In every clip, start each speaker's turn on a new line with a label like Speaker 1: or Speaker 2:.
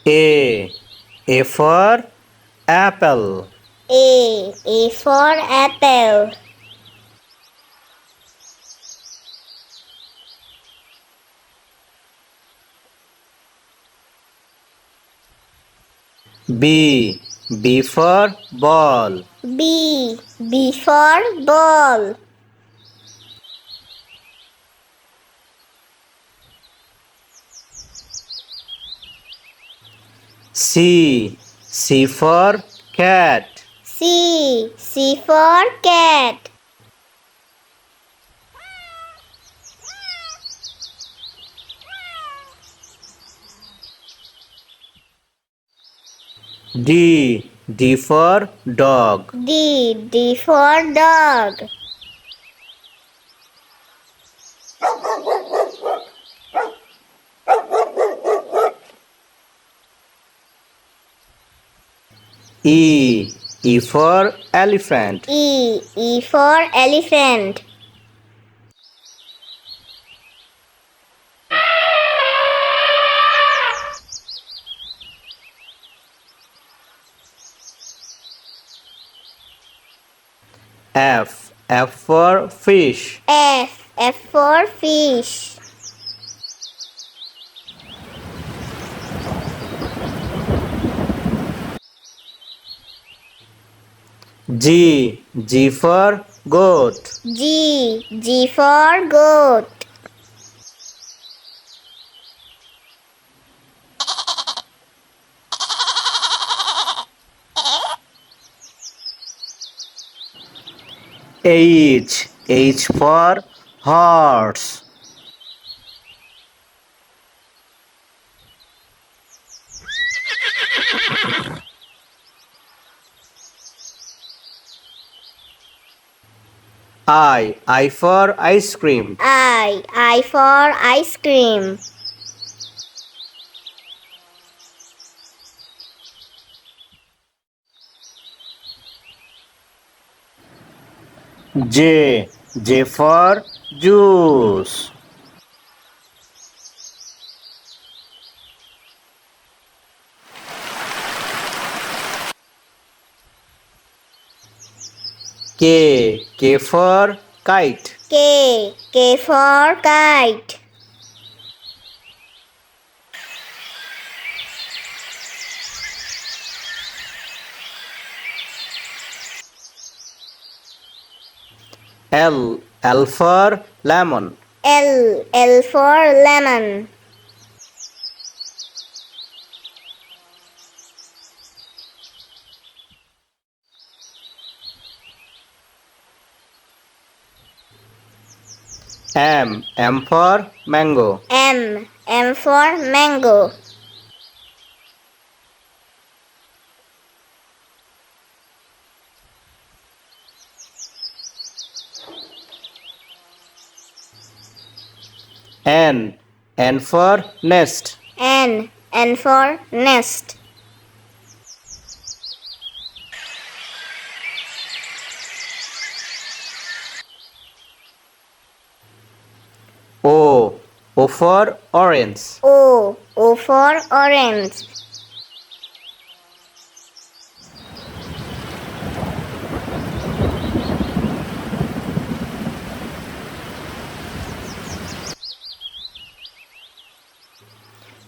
Speaker 1: A. A for apple.
Speaker 2: A for apple.
Speaker 1: B. B for ball.
Speaker 2: B for ball.
Speaker 1: C. C for cat.
Speaker 2: C for cat.
Speaker 1: D. D for dog.
Speaker 2: D for dog.
Speaker 1: E. E for elephant.
Speaker 2: E for elephant.
Speaker 1: F. F for fish.
Speaker 2: F for fish.
Speaker 1: G. G for goat.
Speaker 2: G for goat.
Speaker 1: H. H for horse. I for ice cream.
Speaker 2: I for ice cream.
Speaker 1: J. J for juice. K. K for kite.
Speaker 2: K for kite.
Speaker 1: L. L for lemon.
Speaker 2: L for lemon.
Speaker 1: M. M for mango.
Speaker 2: M for mango.
Speaker 1: N. N for nest.
Speaker 2: N for nest.
Speaker 1: O. O for orange.
Speaker 2: O for orange.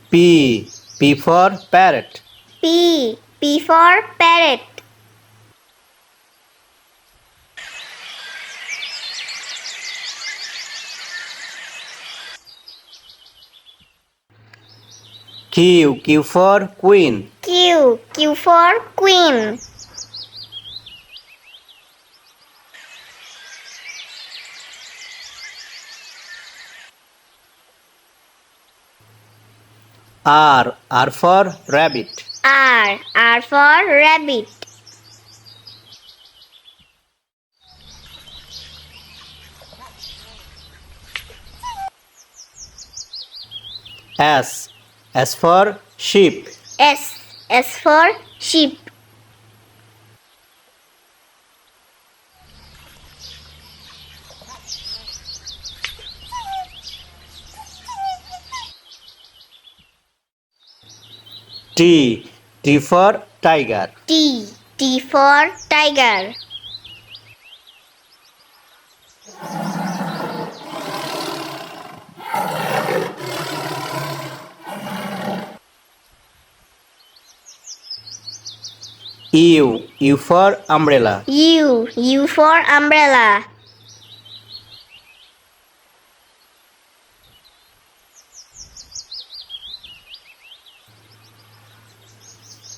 Speaker 1: P. P for parrot.
Speaker 2: P for parrot.
Speaker 1: Q. Q for queen.
Speaker 2: Q for queen.
Speaker 1: R. R for rabbit.
Speaker 2: R for rabbit.
Speaker 1: S. S for sheep.
Speaker 2: S for sheep.
Speaker 1: T. T for tiger.
Speaker 2: T. T for tiger.
Speaker 1: U. U for umbrella.
Speaker 2: U. U for umbrella.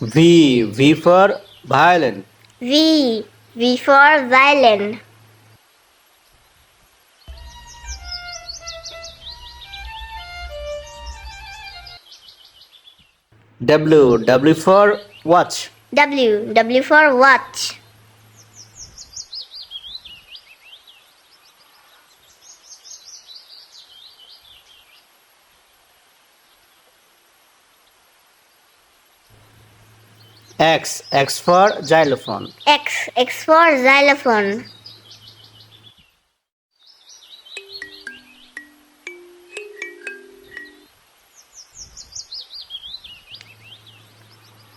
Speaker 1: V. V for violin.
Speaker 2: V. V for violin.
Speaker 1: W. W for watch.
Speaker 2: W. W for watch.
Speaker 1: X. X for xylophone.
Speaker 2: X. X for xylophone.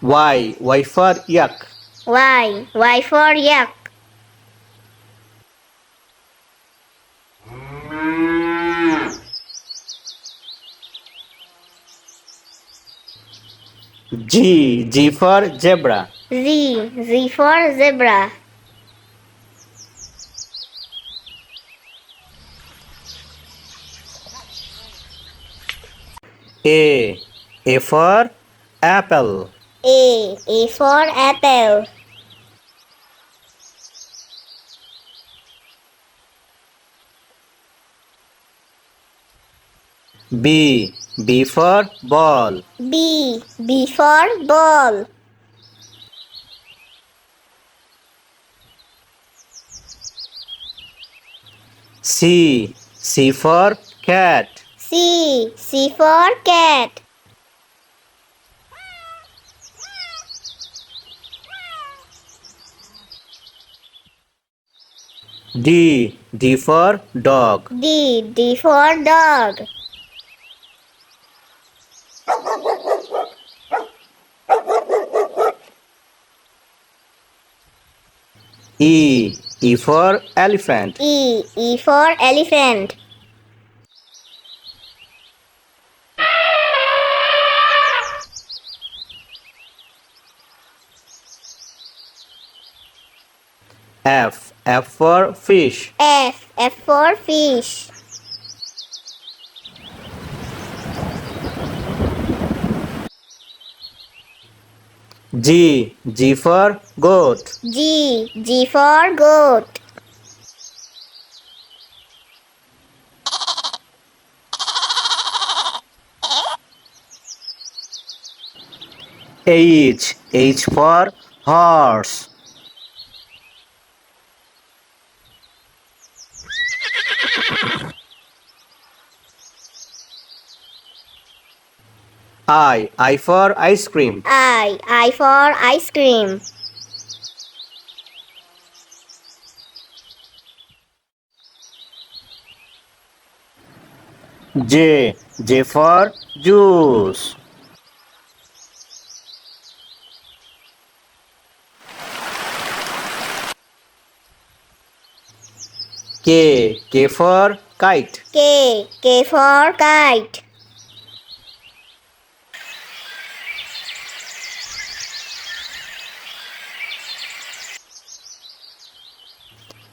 Speaker 1: Y. Y for yak.
Speaker 2: Y. Y for yak.
Speaker 1: G. G for zebra.
Speaker 2: Z. Z for zebra.
Speaker 1: A. A for apple.
Speaker 2: A. A for apple.
Speaker 1: B. B for ball.
Speaker 2: B. B for ball.
Speaker 1: C. C for cat.
Speaker 2: C. C for cat.
Speaker 1: D. D for dog.
Speaker 2: D. D for dog.
Speaker 1: E. E for elephant.
Speaker 2: E. E for elephant.
Speaker 1: F. F for fish.
Speaker 2: F. F for fish.
Speaker 1: G. G for goat.
Speaker 2: G. G for goat.
Speaker 1: H. H for horse. I for ice cream.
Speaker 2: I for ice cream.
Speaker 1: J. J for juice. K. K for kite.
Speaker 2: K. K for kite.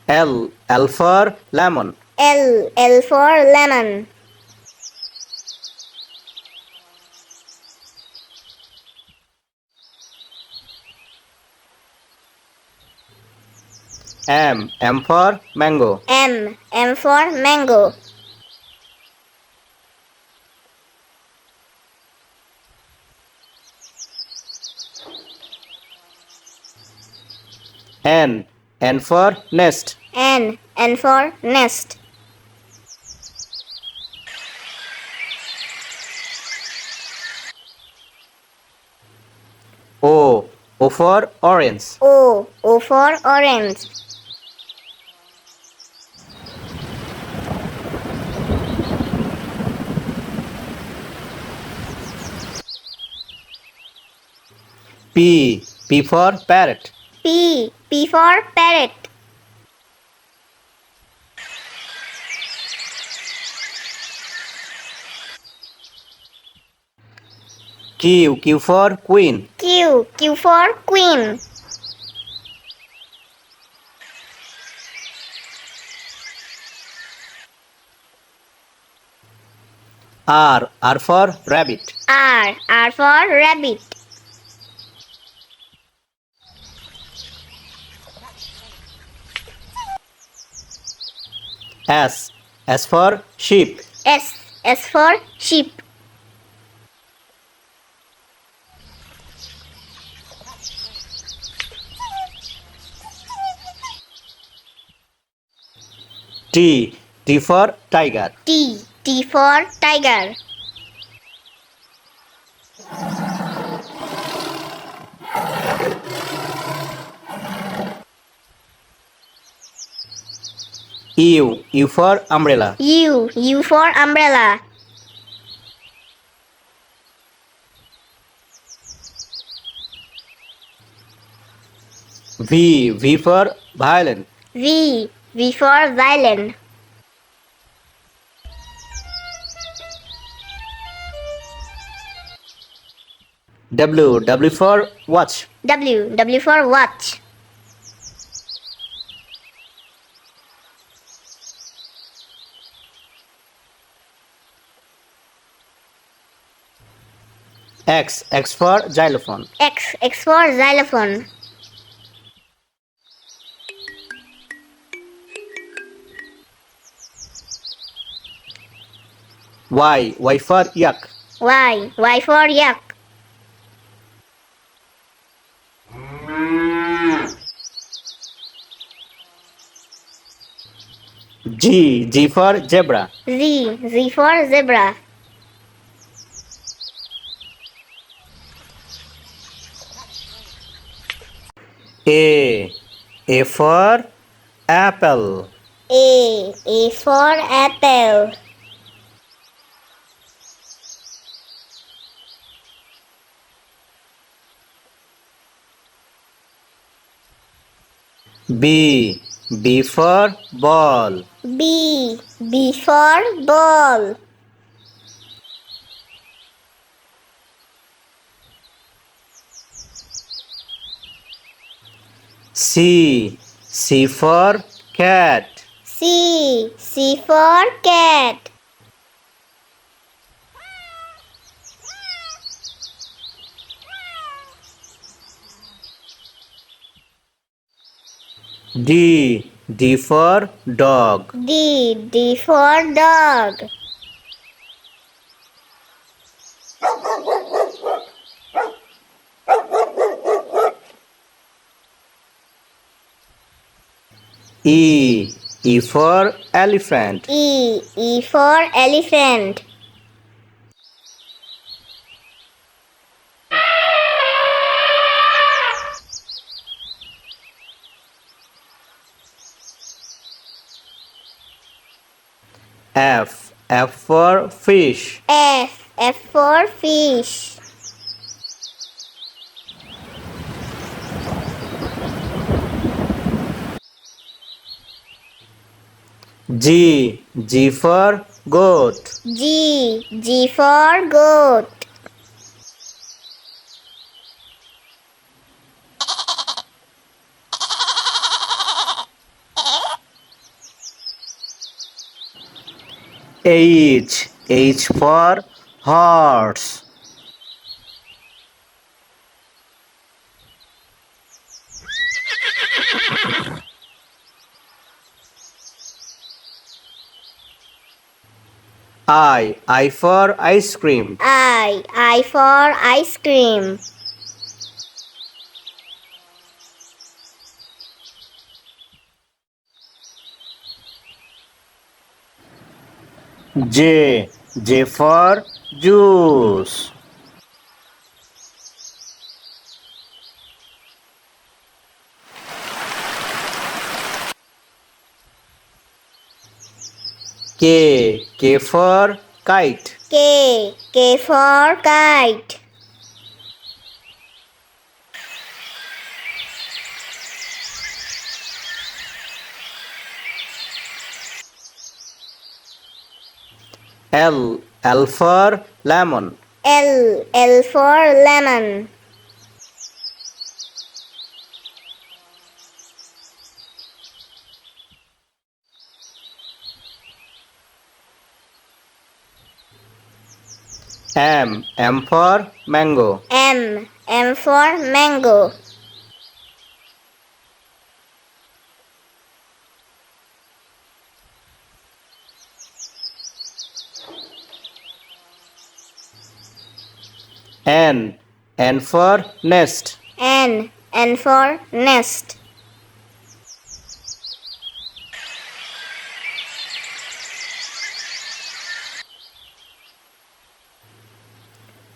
Speaker 1: L. L for lemon.
Speaker 2: L. L for lemon.
Speaker 1: M. M for mango.
Speaker 2: M. M for mango.
Speaker 1: N. N for nest.
Speaker 2: N. N for nest.
Speaker 1: O. O for orange.
Speaker 2: O. O for orange.
Speaker 1: P. P for parrot.
Speaker 2: P. P for parrot.
Speaker 1: Q. Q for queen.
Speaker 2: Q. Q for queen.
Speaker 1: R. R for rabbit.
Speaker 2: R. R for rabbit.
Speaker 1: S. S for sheep.
Speaker 2: S. S for sheep.
Speaker 1: T. T for tiger.
Speaker 2: T. T for tiger.
Speaker 1: U. U for umbrella.
Speaker 2: U. U for umbrella.
Speaker 1: V. V for violin.
Speaker 2: V. V for violin.
Speaker 1: W. W for watch.
Speaker 2: W. W for watch.
Speaker 1: X. X for xylophone.
Speaker 2: X. X for xylophone.
Speaker 1: Y. Y for yak.
Speaker 2: Y. Y for yak.
Speaker 1: G. G for zebra.
Speaker 2: Z. Z for zebra.
Speaker 1: A. A for apple.
Speaker 2: A. A for apple.
Speaker 1: B. B for ball.
Speaker 2: B. B for ball.
Speaker 1: C. C for cat.
Speaker 2: C. C for cat.
Speaker 1: D. D for dog.
Speaker 2: D. D for dog.
Speaker 1: E. E for elephant.
Speaker 2: E. E for elephant.
Speaker 1: F. F for fish.
Speaker 2: F. F for fish.
Speaker 1: G. G for goat.
Speaker 2: G. G for goat.
Speaker 1: H. H for horse. I for ice cream.
Speaker 2: I for ice cream.
Speaker 1: J. J for juice. K. K for kite.
Speaker 2: K. K for kite.
Speaker 1: L for lemon.
Speaker 2: L for lemon.
Speaker 1: M for mango.
Speaker 2: M for mango.
Speaker 1: N for nest.
Speaker 2: N for nest.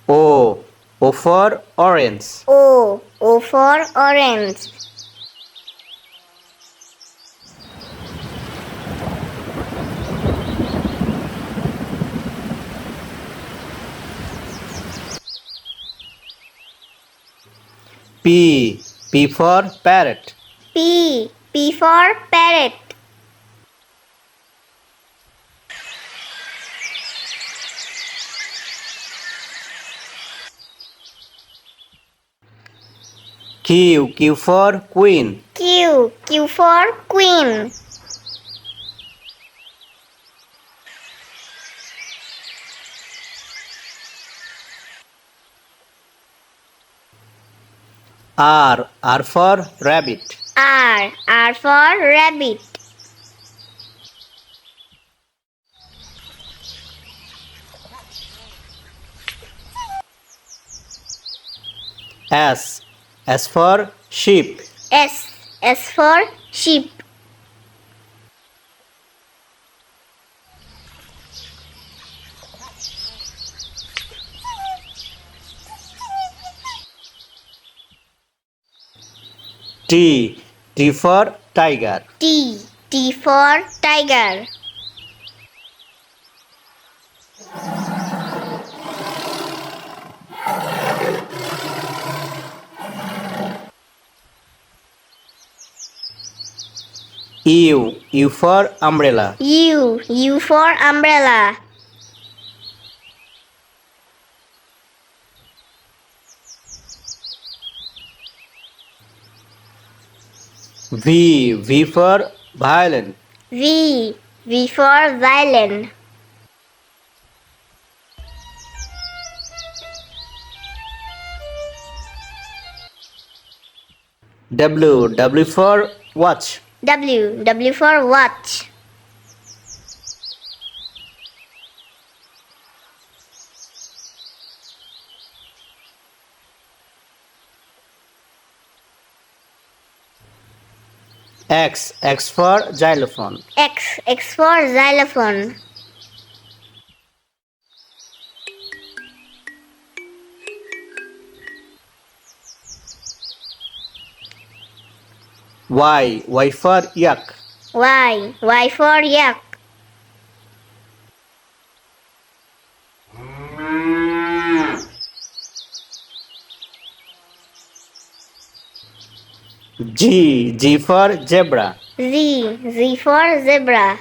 Speaker 1: O for orange.
Speaker 2: O for orange.
Speaker 1: P for parrot.
Speaker 2: P for parrot.
Speaker 1: Q for queen.
Speaker 2: Q for queen.
Speaker 1: R for rabbit.
Speaker 2: R for rabbit.
Speaker 1: S for sheep.
Speaker 2: S for sheep.
Speaker 1: T for tiger.
Speaker 2: T for tiger.
Speaker 1: U for umbrella.
Speaker 2: U for umbrella.
Speaker 1: V for violin.
Speaker 2: V for violin.
Speaker 1: W for watch.
Speaker 2: W for watch.
Speaker 1: X for xylophone.
Speaker 2: X for xylophone.
Speaker 1: Y for yak.
Speaker 2: Y for yak.
Speaker 1: G for zebra.
Speaker 2: Z for zebra.